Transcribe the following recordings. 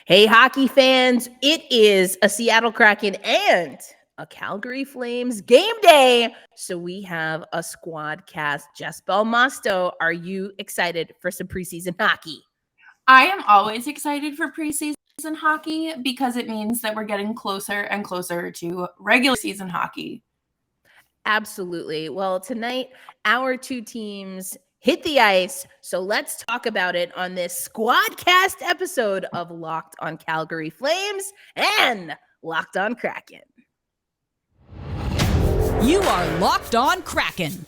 Hey, hockey fans, it is a Seattle Kraken and a Calgary Flames game day. So we have a Squadcast. Jess Belmosto, are you excited for some preseason hockey? I am always excited for preseason hockey because it means that we're getting closer and closer to regular season hockey. Absolutely. Well, tonight, our two teams hit the ice. So let's talk about it on this Squadcast episode of Locked on Calgary Flames and Locked on Kraken. You are Locked on Kraken,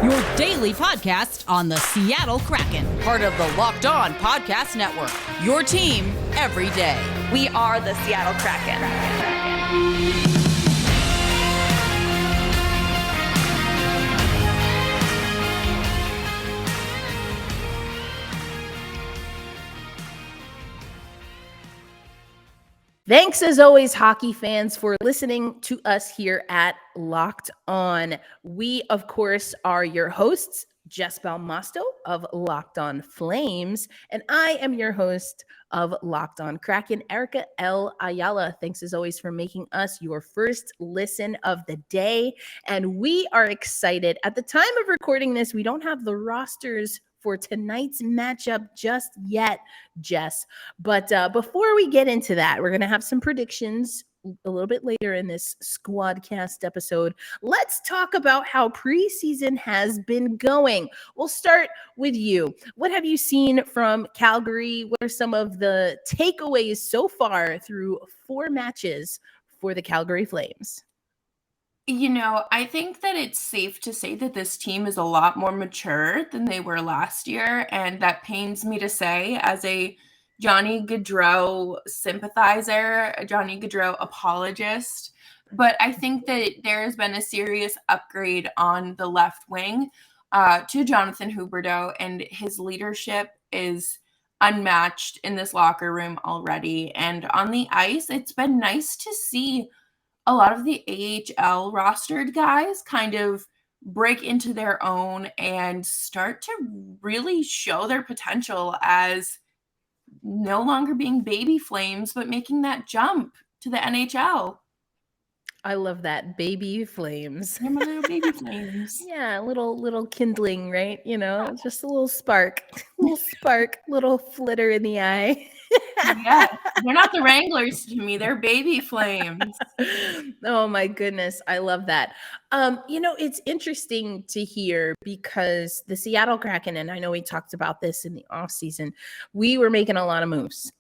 your daily podcast on the Seattle Kraken, part of the Locked On Podcast Network, your team every day. We are the Seattle Kraken. Thanks as always, hockey fans, for listening to us here at Locked On. We, of course, are your hosts, Jess Belmosto of Locked On Flames, and I am your host of Locked On Kraken, Erica L. Ayala. Thanks as always for making us your first listen of the day, and we are excited. At the time of recording this, we don't have the rosters for tonight's matchup just yet, Jess. But before we get into that, we're going to have some predictions a little bit later in this Squadcast episode. Let's talk about how preseason has been going. We'll start with you. What have you seen from Calgary? What are some of the takeaways so far through 4 matches for the Calgary Flames? You know, I think that it's safe to say that this team is a lot more mature than they were last year, and that pains me to say as a Johnny Gaudreau sympathizer, a Johnny Gaudreau apologist. But I think that there has been a serious upgrade on the left wing to Jonathan Huberdeau, and his leadership is unmatched in this locker room already. And on the ice, it's been nice to see a lot of the AHL rostered guys kind of break into their own and start to really show their potential as no longer being baby Flames, but making that jump to the NHL. I love that. Baby Flames. Yeah, my little baby Flames. Yeah, little kindling, right? You know, just a little spark, little flitter in the eye. Yeah, they're not the Wranglers to me. They're baby Flames. Oh my goodness, I love that. It's interesting to hear because the Seattle Kraken, and I know we talked about this in the offseason, we were making a lot of moves.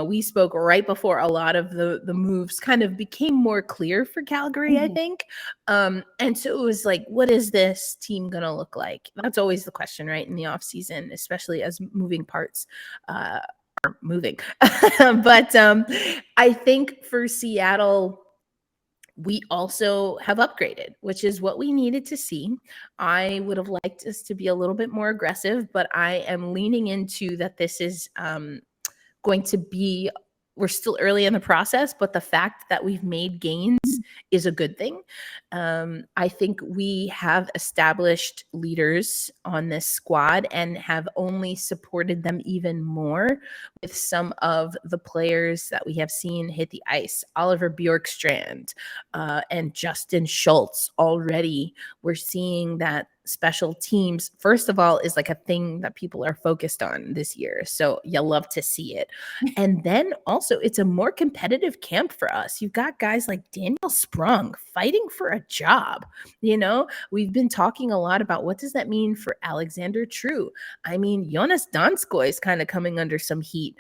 We spoke right before a lot of the moves kind of became more clear for Calgary, I think. And so it was like, what is this team going to look like? That's always the question, right? In the offseason, especially as moving parts are moving. But I think for Seattle, we also have upgraded, which is what we needed to see. I would have liked us to be a little bit more aggressive, but I am leaning into that this is going to be, we're still early in the process, but the fact that we've made gains is a good thing. I think we have established leaders on this squad and have only supported them even more with some of the players that we have seen hit the ice. Oliver Bjorkstrand and Justin Schultz already. We're seeing that special teams, first of all, is like a thing that people are focused on this year. So you love to see it. And then also it's a more competitive camp for us. You've got guys like Daniel Sprung fighting for a job. You know, we've been talking a lot about what does that mean for Alexander True. I mean, Jonas Donskoy is kind of coming under some heat.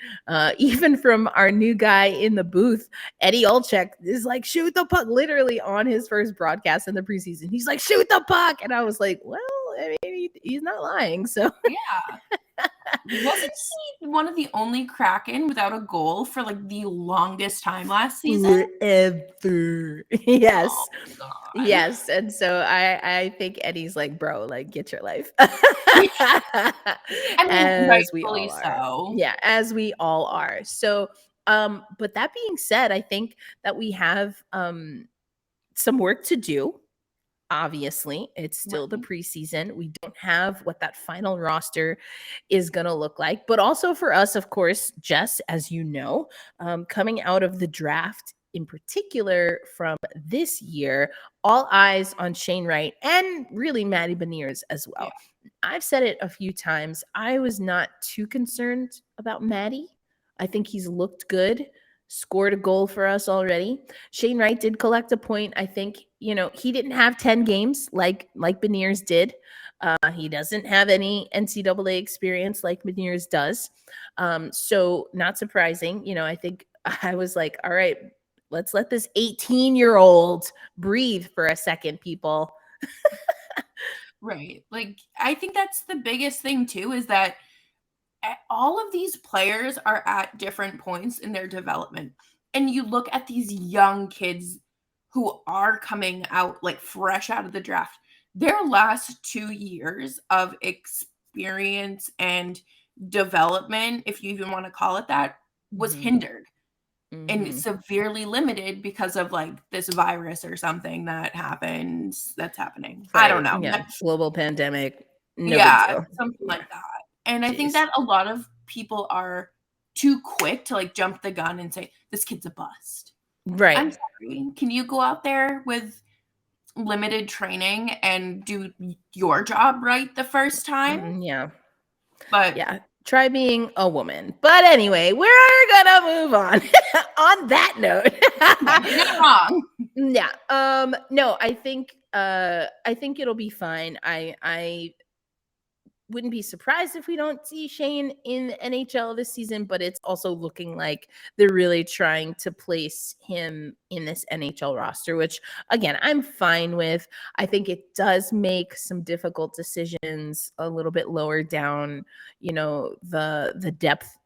Even from our new guy in the booth, Eddie Olczyk is like, shoot the puck, literally on his first broadcast in the preseason. He's like, shoot the puck. And I was like, well, I mean, he's not lying. So Yeah. Wasn't he one of the only Kraken without a goal for like the longest time last season? Forever. Yes. Oh, yes. And so I think Eddie's like, bro, like, get your life. I mean, As we rightfully all are. so. Yeah, as we all are. So but that being said, I think that we have some work to do. Obviously, it's still the preseason. We don't have what that final roster is going to look like. But also for us, of course, Jess, as you know, coming out of the draft in particular from this year, all eyes on Shane Wright and really Maddie Beniers as well. Yeah. I've said it a few times. I was not too concerned about Maddie. I think he's looked good. Scored a goal for us already. Shane Wright did collect a point. I think, he didn't have 10 games like Beniers did. He doesn't have any NCAA experience like Beniers does. So not surprising. I think I was like, all right, let's let this 18-year-old breathe for a second, people. Right. Like, I think that's the biggest thing too, is that all of these players are at different points in their development. And you look at these young kids who are coming out like fresh out of the draft. Their last 2 years of experience and development, if you even want to call it that, was hindered and severely limited because of like this virus or something that's happening. Right. I don't know. Yeah. Global pandemic. Something like that. And I think that a lot of people are too quick to like jump the gun and say, this kid's a bust. Right. I'm sorry. Can you go out there with limited training and do your job right the first time? Yeah. But yeah, try being a woman. But anyway, we're gonna move on. On that note. You're not wrong. Yeah. No, I think it'll be fine. I wouldn't be surprised if we don't see Shane in the NHL this season, but it's also looking like they're really trying to place him in this NHL roster, which again, I'm fine with. I think it does make some difficult decisions a little bit lower down, the depth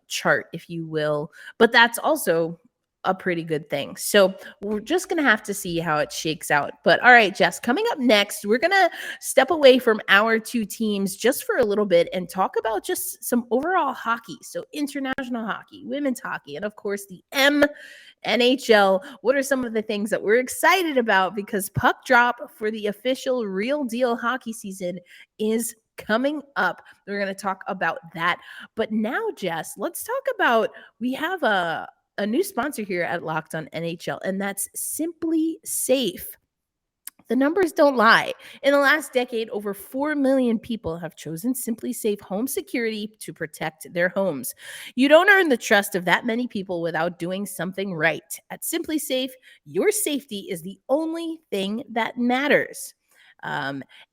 chart, if you will, but that's also a pretty good thing. So we're just going to have to see how it shakes out. But all right, Jess, coming up next, we're going to step away from our two teams just for a little bit and talk about just some overall hockey. So international hockey, women's hockey, and of course the NHL. What are some of the things that we're excited about? Because puck drop for the official Real Deal hockey season is coming up. We're going to talk about that. But now, Jess, let's talk about, we have a new sponsor here at Locked On NHL, and that's Simply Safe. The numbers don't lie. In the last decade, over 4 million people have chosen Simply Safe home security to protect their homes. You don't earn the trust of that many people without doing something right. At Simply Safe, your safety is the only thing that matters.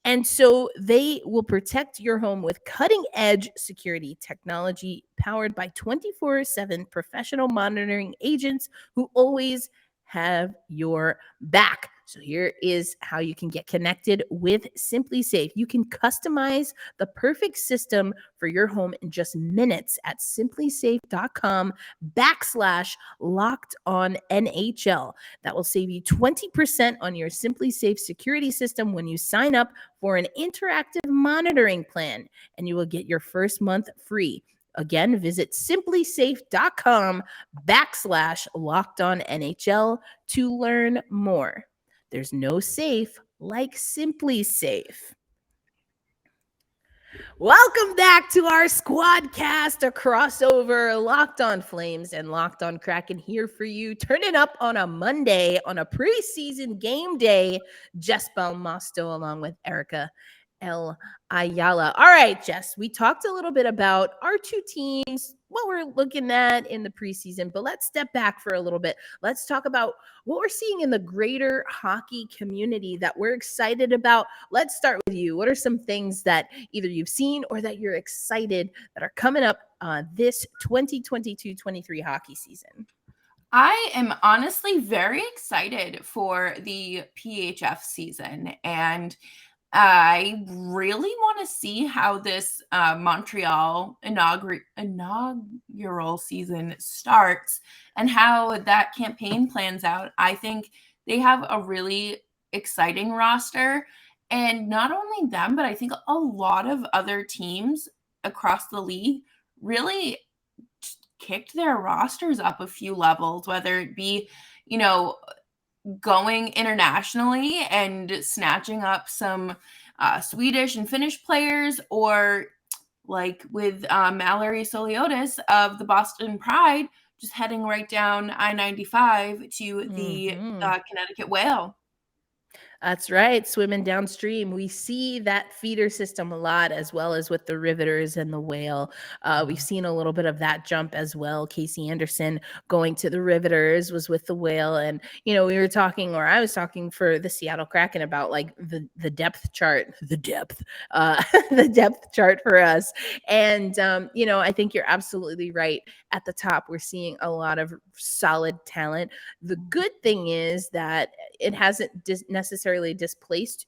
And so they will protect your home with cutting-edge security technology powered by 24/7 professional monitoring agents who always have your back. So here is how you can get connected with Simply Safe. You can customize the perfect system for your home in just minutes at simplysafe.com/LockedOnNHL. That will save you 20% on your Simply Safe security system when you sign up for an interactive monitoring plan, and you will get your first month free. Again, visit simplysafe.com/LockedOnNHL to learn more. There's no safe like Simply Safe. Welcome back to our Squadcast, a crossover Locked On Flames and Locked On Kraken here for you. Turn it up on a Monday on a preseason game day. Jess Belmosto along with Erica Ayala. All right, Jess, we talked a little bit about our two teams, what we're looking at in the preseason, but let's step back for a little bit. Let's talk about what we're seeing in the greater hockey community that we're excited about. Let's start with you. What are some things that either you've seen or that you're excited that are coming up this 2022-23 hockey season? I am honestly very excited for the PHF season, and I really want to see how this Montreal inaugural season starts and how that campaign plans out. I think they have a really exciting roster, and not only them, but I think a lot of other teams across the league really kicked their rosters up a few levels, whether it be, going internationally and snatching up some Swedish and Finnish players, or like with Mallory Soliotis of the Boston Pride, just heading right down I-95 to the Connecticut Whale. That's right. Swimming downstream. We see that feeder system a lot, as well as with the Riveters and the Whale. We've seen a little bit of that jump as well. Casey Anderson going to the Riveters was with the Whale. And, we were talking, or I was talking for the Seattle Kraken about like the depth chart, the depth chart for us. And, I think you're absolutely right. At the top, we're seeing a lot of solid talent. The good thing is that it hasn't necessarily displaced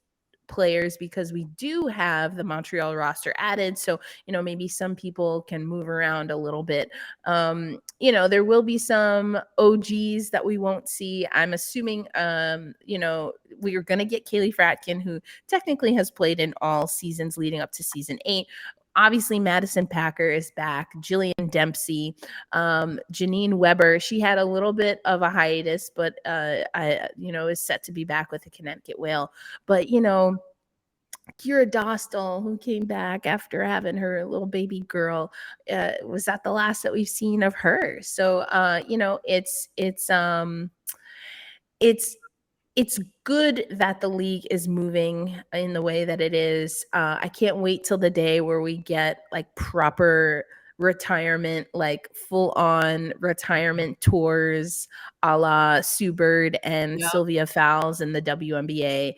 players, because we do have the Montreal roster added. So, maybe some people can move around a little bit. There will be some OGs that we won't see. I'm assuming, we are going to get Kaylee Fratkin, who technically has played in all seasons leading up to season 8. Obviously, Madison Packer is back. Jillian Dempsey, Janine Weber. She had a little bit of a hiatus, but is set to be back with the Connecticut Whale. But Kira Dostal, who came back after having her little baby girl, was that the last that we've seen of her? So it's good that the league is moving in the way that it is. I can't wait till the day where we get like proper retirement, like full on retirement tours a la Sue Bird and Sylvia Fowles in the WNBA,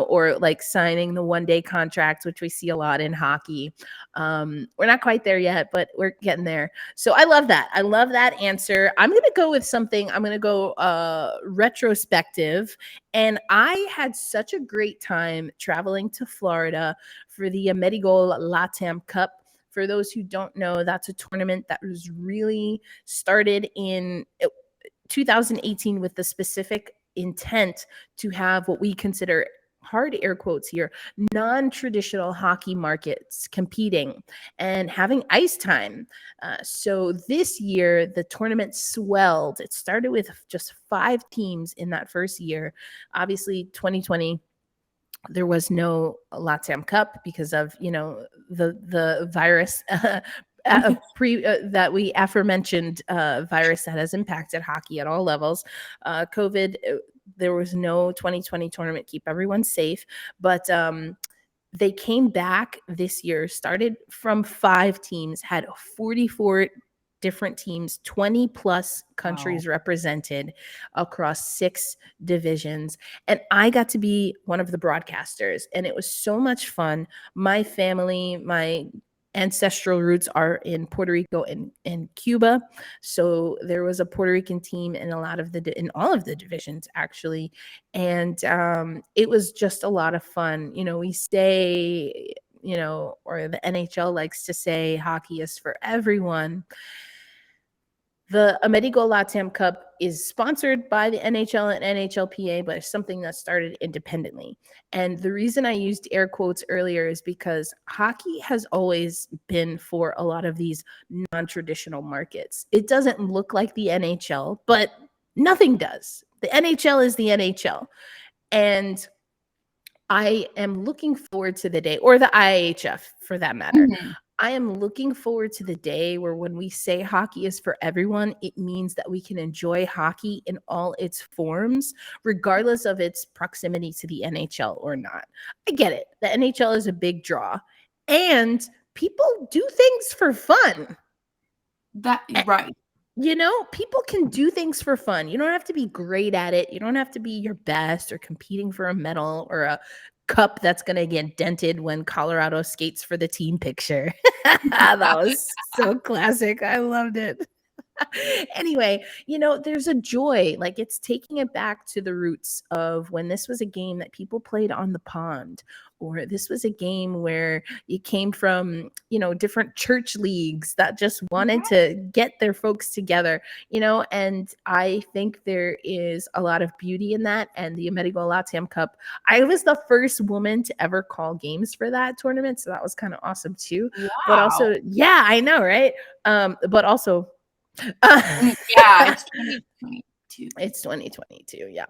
or like signing the one-day contracts, which we see a lot in hockey. We're not quite there yet, but we're getting there. So I love that. I love that answer. I'm going to go with something. I'm going to go retrospective. And I had such a great time traveling to Florida for the Amerigol LATAM Cup. For those who don't know, that's a tournament that was really started in 2018 with the specific intent to have what we consider, hard air quotes here, non-traditional hockey markets competing and having ice time. So this year, the tournament swelled. It started with just 5 teams in that first year. Obviously, 2020, there was no LATAM Cup because of, the virus that we aforementioned virus that has impacted hockey at all levels. COVID, there was no 2020 tournament. Keep everyone safe. But they came back this year, started from 5 teams, had 44 different teams, 20 plus countries represented across 6 divisions. And I got to be one of the broadcasters, and it was so much fun. My family, my ancestral roots are in Puerto Rico and Cuba. So there was a Puerto Rican team in in all of the divisions, actually. And it was just a lot of fun. We say, or the NHL likes to say, hockey is for everyone. The Amerigol LATAM Cup is sponsored by the NHL and NHLPA, but it's something that started independently. And the reason I used air quotes earlier is because hockey has always been for a lot of these non-traditional markets. It doesn't look like the NHL, but nothing does. The NHL is the NHL. And I am looking forward to the day, or the IHF for that matter. Mm-hmm. I am looking forward to the day where when we say hockey is for everyone, it means that we can enjoy hockey in all its forms, regardless of its proximity to the NHL or not. I get it. The NHL is a big draw, and people do things for fun. Right. People can do things for fun. You don't have to be great at it. You don't have to be your best or competing for a medal or a cup that's going to get dented when Colorado skates for the team picture. That was so classic. I loved it. Anyway, there's a joy, like it's taking it back to the roots of when this was a game that people played on the pond, or this was a game where you came from, different church leagues that just wanted to get their folks together, and I think there is a lot of beauty in that. And the Amerigol LATAM Cup, I was the first woman to ever call games for that tournament, so that was kind of awesome too. Wow. But also, yeah, I know, right? But also, yeah, it's 2022. 2022. It's 2022, yeah.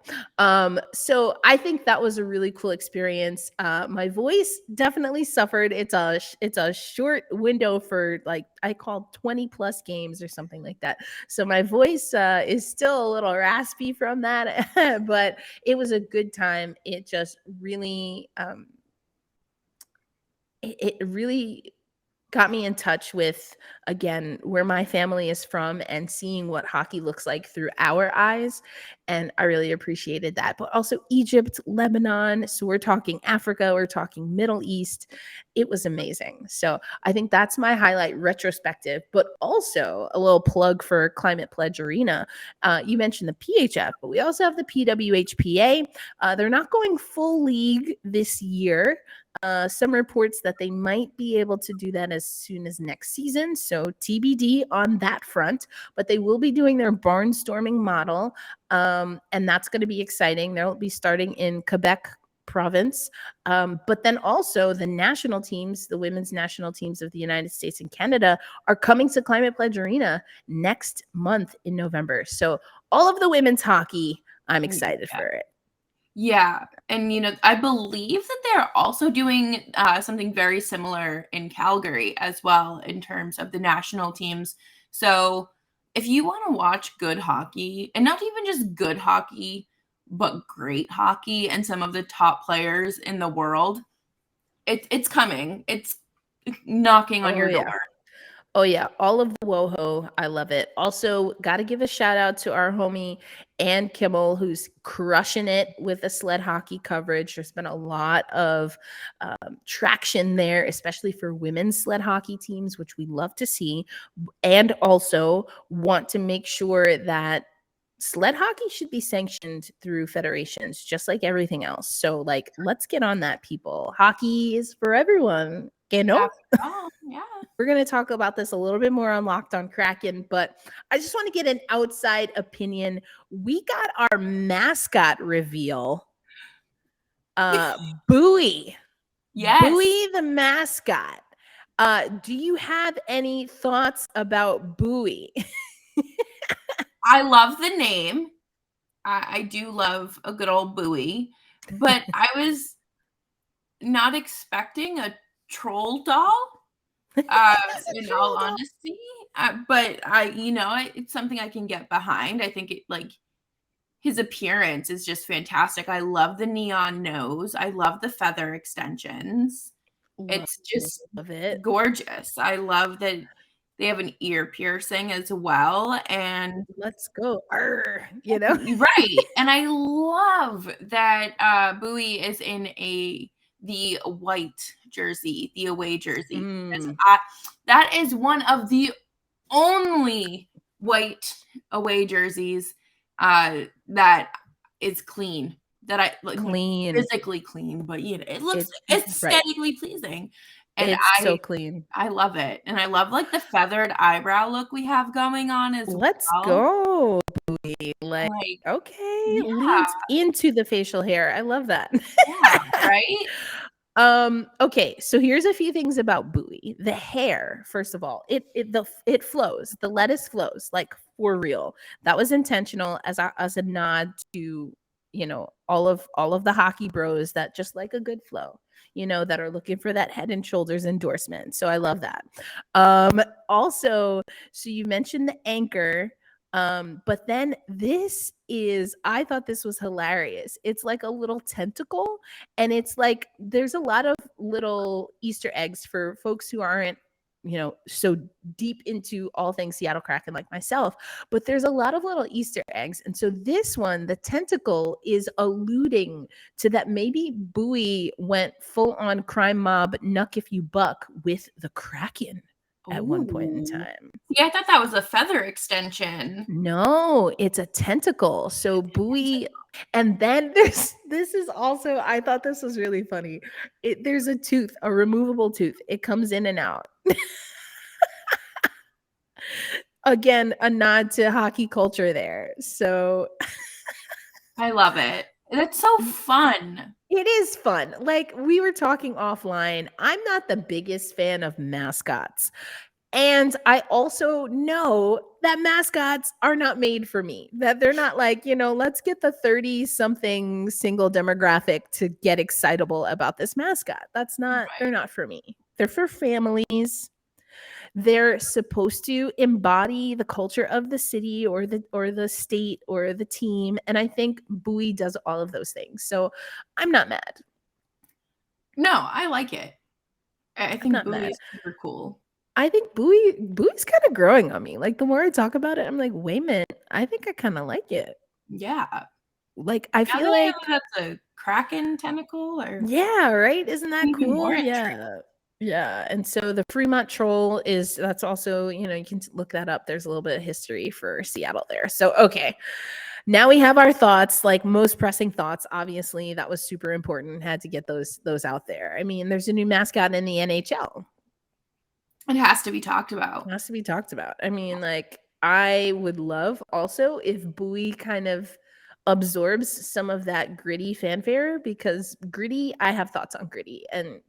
So I think that was a really cool experience. My voice definitely suffered. It's a short window for like I call 20 plus games or something like that. So my voice is still a little raspy from that, but it was a good time. It just really it really got me in touch with, again, where my family is from and seeing what hockey looks like through our eyes. And I really appreciated that. But also Egypt, Lebanon. So we're talking Africa, we're talking Middle East. It was amazing. So I think that's my highlight retrospective, but also a little plug for Climate Pledge Arena. You mentioned the PHF, but we also have the PWHPA. They're not going full league this year. Some reports that they might be able to do that as soon as next season. So TBD on that front, but they will be doing their barnstorming model. And that's going to be exciting. They'll be starting in Quebec province. But then also the national teams, the women's national teams of the United States and Canada are coming to Climate Pledge Arena next month in November. So all of the women's hockey, I'm excited for it. Yeah. And, I believe that they're also doing something very similar in Calgary as well in terms of the national teams. So if you want to watch good hockey, and not even just good hockey, but great hockey and some of the top players in the world, it's coming. It's knocking on your door. Oh, yeah. All of the WoHo. I love it. Also, got to give a shout out to our homie Ann Kimmel, who's crushing it with the sled hockey coverage. There's been a lot of traction there, especially for women's sled hockey teams, which we love to see. And also want to make sure that sled hockey should be sanctioned through federations, just like everything else. So, like, let's get on that, people. Hockey is for everyone. You know? Yeah. We're going to talk about this a little bit more on Locked on Kraken, but I just want to get an outside opinion. We got our mascot reveal. Buoy. Yes. Buoy the mascot. Do you have any thoughts about Buoy? I love the name. I do love a good old Buoy, but I was not expecting a troll doll. In all honesty, but it's something I can get behind. I think his appearance is just fantastic. I love the neon nose. I love the feather extensions. It's just gorgeous. I love that they have an ear piercing as well. And let's go. Right. And I love that Buoy is in the white jersey, the away jersey. That is one of the only white away jerseys that is clean. That I clean, physically clean, but it looks aesthetically pleasing. And it's so clean. I love it. And I love the feathered eyebrow look we have going on as well. Let's go. Okay, leans into the facial hair. I love that. Yeah, right? Okay, so here's a few things about Buoy. The hair, first of all, it flows. The lettuce flows for real. That was intentional as a nod to all of the hockey bros that just like a good flow, that are looking for that Head and Shoulders endorsement. So I love that. Also, so you mentioned the anchor. But then I thought this was hilarious. It's like a little tentacle, and it's like there's a lot of little Easter eggs for folks who aren't, so deep into all things Seattle Kraken like myself, but there's a lot of little Easter eggs. And so this one, the tentacle, is alluding to that maybe Buoy went full on crime mob Nuck If You Buck with the Kraken at one point in time. Yeah, I thought that was a feather extension. No, it's a tentacle. So Buoy, and then this is also, I thought this was really funny. There's a tooth, a removable tooth. It comes in and out. Again, a nod to hockey culture there. So I love it. That's so fun. It is fun. Like we were talking offline, I'm not the biggest fan of mascots. And I also know that mascots are not made for me, that they're not like, let's get the 30-something single demographic to get excitable about this mascot. They're not for me. They're for families. They're supposed to embody the culture of the city or the state or the team. And I think Buoy does all of those things. So I'm not mad. No, I like it. I think Buoy is super cool. I think Buoy's kind of growing on me. Like the more I talk about it, I'm like, wait a minute, I think I kind of like it. Yeah. Like I feel like that's a Kraken tentacle or yeah, right? Isn't that even cool? more Yeah. Yeah. And so the Fremont Troll that's also, you can look that up. There's a little bit of history for Seattle there. So okay. Now we have our thoughts, like most pressing thoughts. Obviously, that was super important. Had to get those out there. I mean, there's a new mascot in the NHL. It has to be talked about. It has to be talked about. I mean, like, I would love also if Buoy kind of absorbs some of that Gritty fanfare, because Gritty, I have thoughts on Gritty, and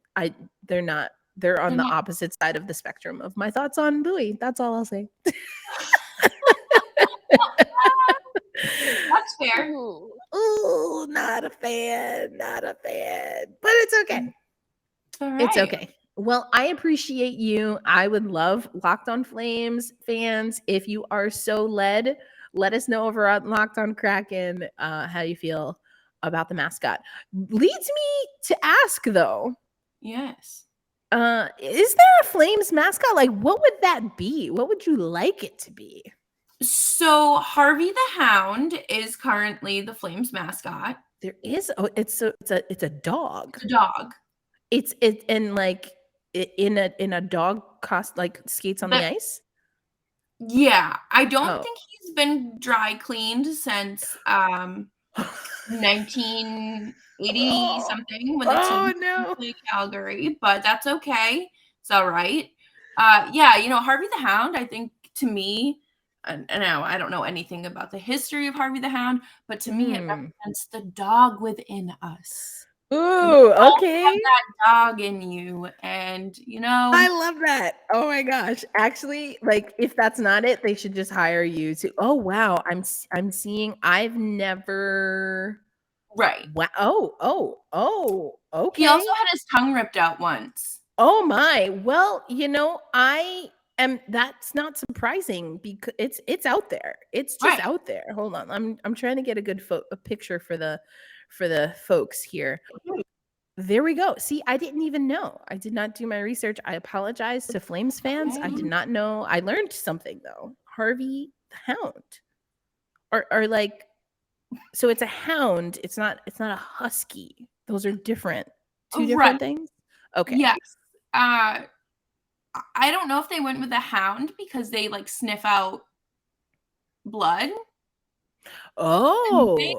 they're on the opposite side of the spectrum of my thoughts on Buoy. That's all I'll say. That's fair. Ooh, not a fan. But it's okay. All right. It's okay. Well, I appreciate you. I would love Locked On Flames fans, if you are so led, let us know over on Locked On Kraken how you feel about the mascot. Leads me to ask, though. Yes. Is there a Flames mascot? Like, what would that be? What would you like it to be? So Harvey the Hound is currently the Flames mascot. There is. Oh, it's a dog. It's a dog. It's in a dog like skates on the ice. Yeah, I don't think he's been dry cleaned since 1980 something when the team played Calgary, but that's okay. It's all right. Yeah, Harvey the Hound, I think, to me, and now I don't know anything about the history of Harvey the Hound, but to me it represents the dog within us. Ooh, okay. Have that dog in you, and I love that. Oh my gosh! Actually, like, if that's not it, they should just hire you to. Oh wow, I'm seeing. I've never. Right. Wow. Oh. Okay. He also had his tongue ripped out once. Oh my. Well, that's not surprising because it's out there. It's just out there. Hold on. I'm trying to get a good picture for the folks here. There we go. See, I didn't even know. I did not do my research. I apologize to Flames fans. I did not know. I learned something though. Harvey the Hound. Or like, so it's a hound. It's not a husky. Those are different. Two different things? Okay. Yes. I don't know if they went with a hound because they like sniff out blood. Oh, okay.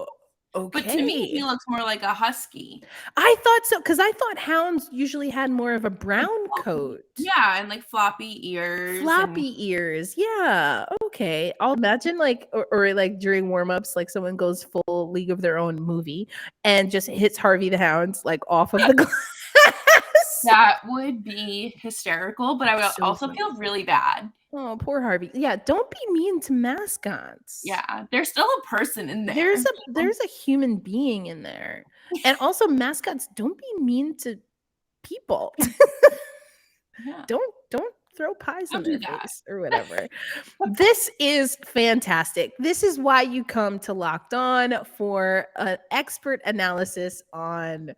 But to me, he looks more like a husky. I thought so, because I thought hounds usually had more of a brown coat. Yeah, and like floppy ears. Yeah. Okay. I'll imagine like, or like during warm-ups, like someone goes full League of Their Own movie and just hits Harvey the Hound like off of the glass. That would be hysterical, but I would also feel really bad. Oh, poor Harvey. Yeah, don't be mean to mascots. Yeah, there's still a person in there. There's a human being in there. And also mascots, don't be mean to people. Yeah. Don't throw pies in their face or whatever. This is fantastic. This is why you come to Locked On for an expert analysis on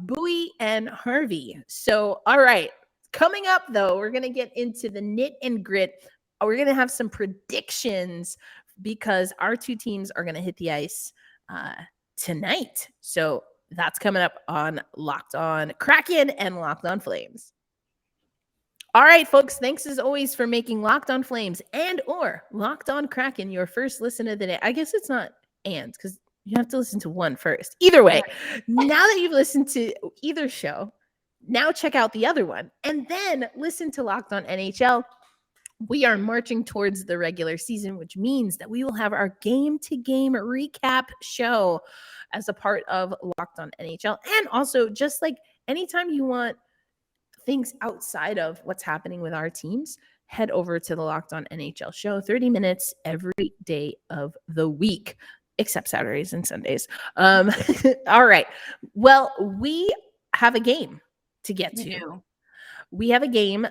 Buoy and Harvey. So, all right. Coming up, though, we're going to get into the nit and grit. We're going to have some predictions because our two teams are going to hit the ice tonight. So that's coming up on Locked On Kraken and Locked On Flames. All right, folks, thanks as always for making Locked On Flames and or Locked On Kraken your first listen of the day. I guess it's not and because you have to listen to one first. Either way, now that you've listened to either show, now check out the other one and then listen to Locked On NHL. We are marching towards the regular season, which means that we will have our game-to-game recap show as a part of Locked On NHL. And also, just like anytime you want things outside of what's happening with our teams, head over to the Locked On NHL show, 30 minutes every day of the week, except Saturdays and Sundays. All right. Well, we have a game to get to. We have a game.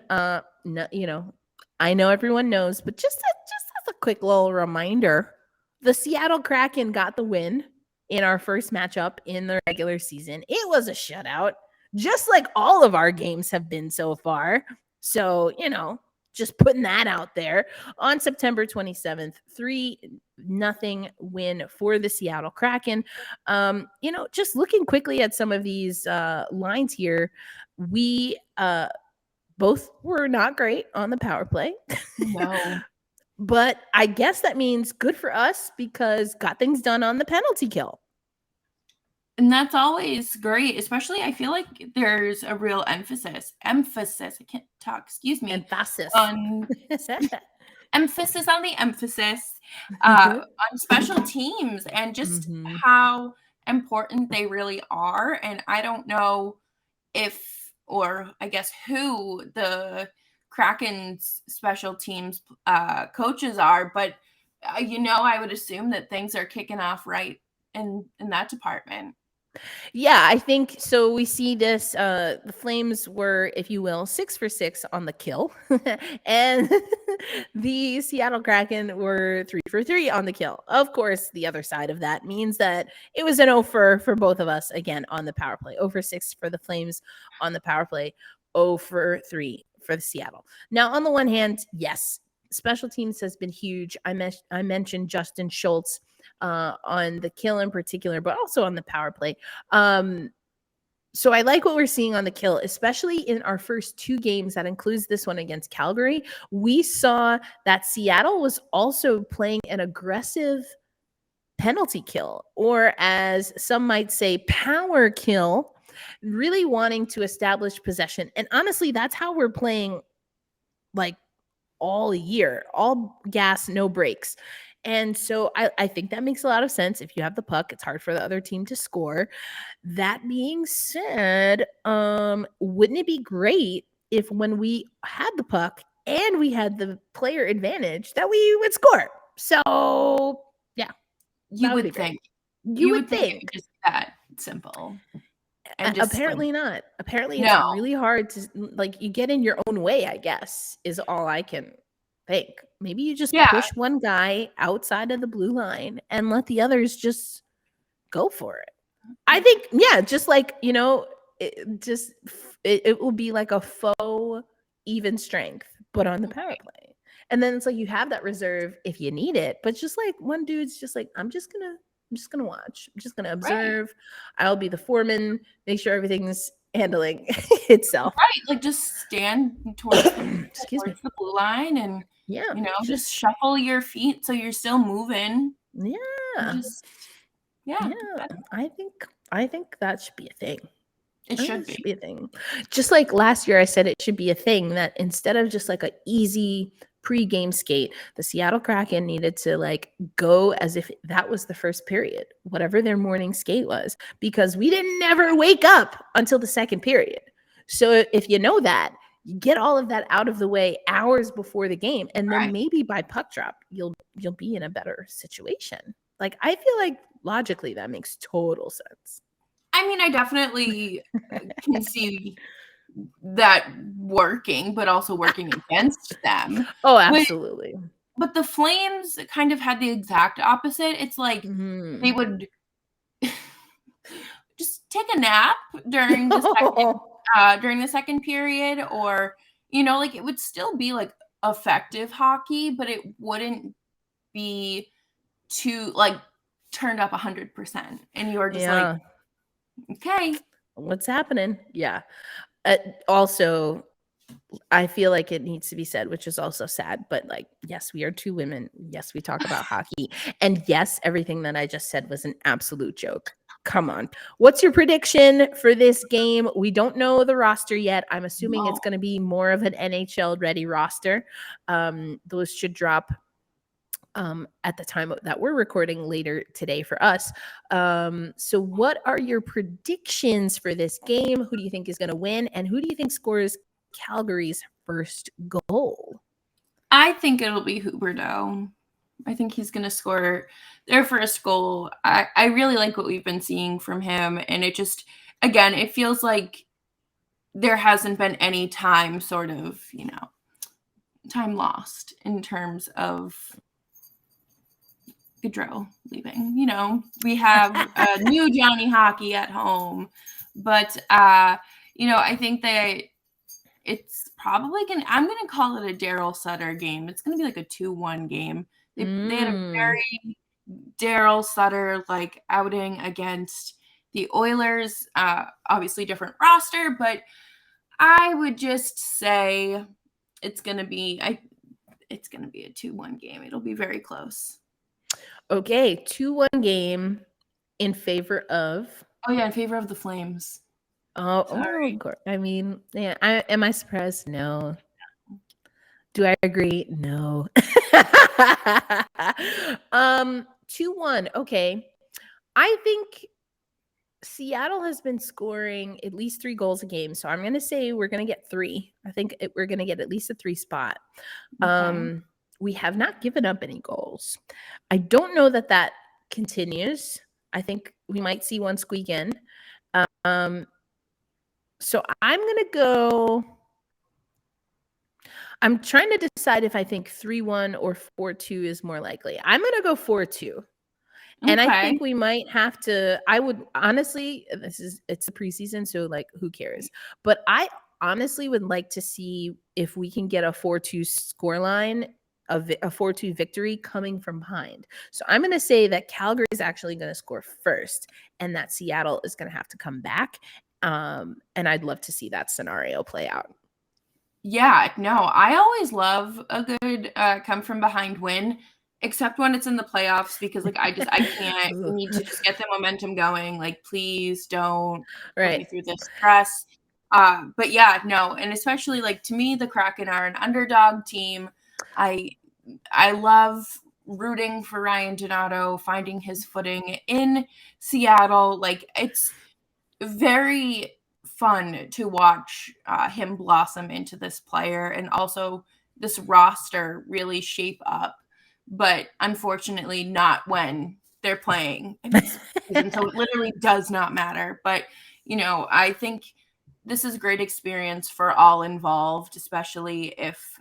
You know, I know everyone knows, but just as a quick little reminder, the Seattle Kraken got the win in our first matchup in the regular season. It was a shutout, just like all of our games have been so far. So, you know, just putting that out there. On September 27th, 3-0 win for the Seattle Kraken. You know, just looking quickly at some of these lines here, we both were not great on the power play. No. But I guess that means good for us because got things done on the penalty kill. And that's always great, especially I feel like there's a real emphasis. I can't talk, excuse me. Emphasis. Emphasis on the emphasis on special teams and just how important they really are. And I don't know if, or I guess who the Kraken's special teams coaches are, but you know, I would assume that things are kicking off right in that department. Yeah, I think so. We see this. The Flames were, if you will, 6 for 6 on the kill, and the Seattle Kraken were 3 for 3 on the kill. Of course, the other side of that means that it was an 0 for both of us again on the power play. 0 for 6 for the Flames on the power play. 0 for 3 for the Seattle. Now, on the one hand, yes, special teams has been huge. I mentioned Justin Schultz on the kill in particular, but also on the power play. So I like what we're seeing on the kill, especially in our first 2 games. That includes this one against Calgary. We saw that Seattle was also playing an aggressive penalty kill, or as some might say, power kill, really wanting to establish possession. And honestly, that's how we're playing like all year, all gas, no brakes. And so I think that makes a lot of sense. If you have the puck, it's hard for the other team to score. That being said, wouldn't it be great if when we had the puck and we had the player advantage that we would score? So, yeah. You would think. You would think. It's just that simple. And just apparently not. Apparently it's really hard to, like, you get in your own way, I guess, is all I can think. Maybe you just push one guy outside of the blue line and let the others just go for it. I think, just like, you know, it will be like a faux even strength, but on the power play. And then it's like you have that reserve if you need it, but just like one dude's just like, I'm just gonna watch. I'm just gonna observe. Right. I'll be the foreman, make sure everything's handling itself. Right, like just stand towards the blue line and you know, just shuffle your feet so you're still moving. Yeah. I think that should be a thing. It should be a thing. Just like last year I said it should be a thing that instead of just like an easy pre-game skate, the Seattle Kraken needed to like go as if that was the first period, whatever their morning skate was, because we didn't never wake up until the second period. So if you know that, you get all of that out of the way hours before the game, and then maybe by puck drop, you'll be in a better situation. Like, I feel like logically that makes total sense. I mean, I definitely can see that working, but also working against them. Oh, absolutely. But the Flames kind of had the exact opposite. It's like they would just take a nap during the second period, or you know, like it would still be like effective hockey, but it wouldn't be too like turned up 100%. And you are just like, okay, what's happening? Yeah. Also, I feel like it needs to be said, which is also sad, but like, yes, we are 2 women. Yes, we talk about hockey. And yes, everything that I just said was an absolute joke. Come on. What's your prediction for this game? We don't know the roster yet. I'm assuming it's going to be more of an NHL ready roster. Those should drop at the time that we're recording later today for us. So what are your predictions for this game? Who do you think is going to win? And who do you think scores Calgary's first goal? I think it'll be Huberdeau. I think he's going to score their first goal. I really like what we've been seeing from him. And it just, again, it feels like there hasn't been any time sort of, time lost in terms of Gaudreau leaving. We have a new Johnny Hockey at home. But, I think that it's probably I'm going to call it a Daryl Sutter game. It's going to be like a 2-1 game. They had a very Daryl Sutter outing against the Oilers. Obviously different roster, but I would just say it's going to be a 2-1 game. It'll be very close. Okay, 2-1 game in favor of. Oh yeah, in favor of the Flames. Oh, of course. I mean, yeah. Am I surprised? No. Do I agree? No. 2-1. Okay. I think Seattle has been scoring at least 3 goals a game. So I'm going to say we're going to get 3. I think we're going to get at least a 3 spot. Okay. We have not given up any goals. I don't know that continues. I think we might see one squeak in. So I'm going to go. I'm trying to decide if I think 3-1 or 4-2 is more likely. I'm going to go 4-2. Okay. And I think we might have to, I would honestly, it's a preseason, so who cares? But I honestly would like to see if we can get a 4-2 scoreline, a 4-2 victory coming from behind. So I'm going to say that Calgary is actually going to score first and that Seattle is going to have to come back. And I'd love to see that scenario play out. Yeah, no, I always love a good come from behind win, except when it's in the playoffs, because I can't. We need to just get the momentum going. Please don't put me through this stress. But yeah, no, and especially to me, the Kraken are an underdog team. I love rooting for Ryan Donato finding his footing in Seattle. It's very fun to watch him blossom into this player and also this roster really shape up, but unfortunately not when they're playing. So it literally does not matter. But I think this is a great experience for all involved, especially if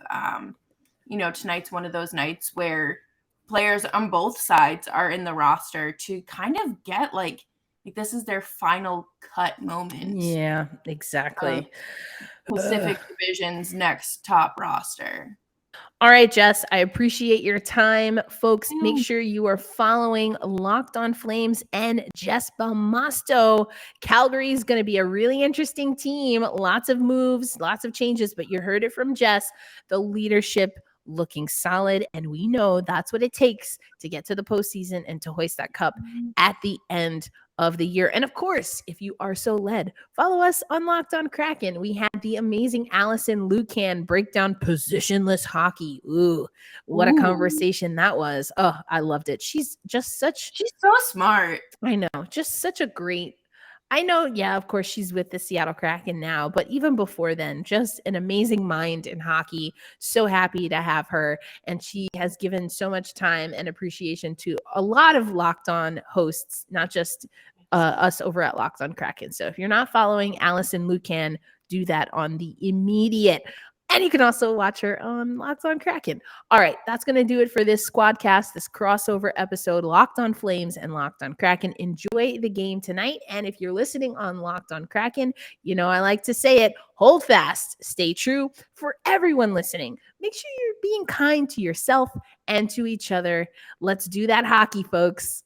tonight's one of those nights where players on both sides are in the roster to kind of get this is their final cut moment. Yeah, exactly. Pacific Division's next top roster. All right, Jess, I appreciate your time. Folks, make sure you are following Locked on Flames and Jess Belmosto. Calgary is going to be a really interesting team. Lots of moves, lots of changes, but you heard it from Jess. The leadership looking solid, and we know that's what it takes to get to the postseason and to hoist that cup at the end of the year. And of course, if you are so led, follow us on Locked on Kraken. We had the amazing Allison Lucan break down positionless hockey. Ooh, what a conversation that was. Oh, I loved it. She's so smart. I know, just such a great, I know, yeah, of course, she's with the Seattle Kraken now, but even before then, just an amazing mind in hockey. So happy to have her. And she has given so much time and appreciation to a lot of Locked On hosts, not just us over at Locked on Kraken. So if you're not following Allison Lucan, do that on the immediate. And you can also watch her on Locked on Kraken. All right, that's going to do it for this Squadcast, this crossover episode, Locked on Flames and Locked on Kraken. Enjoy the game tonight. And if you're listening on Locked on Kraken, I like to say it, hold fast, stay true. For everyone listening, make sure you're being kind to yourself and to each other. Let's do that hockey, folks.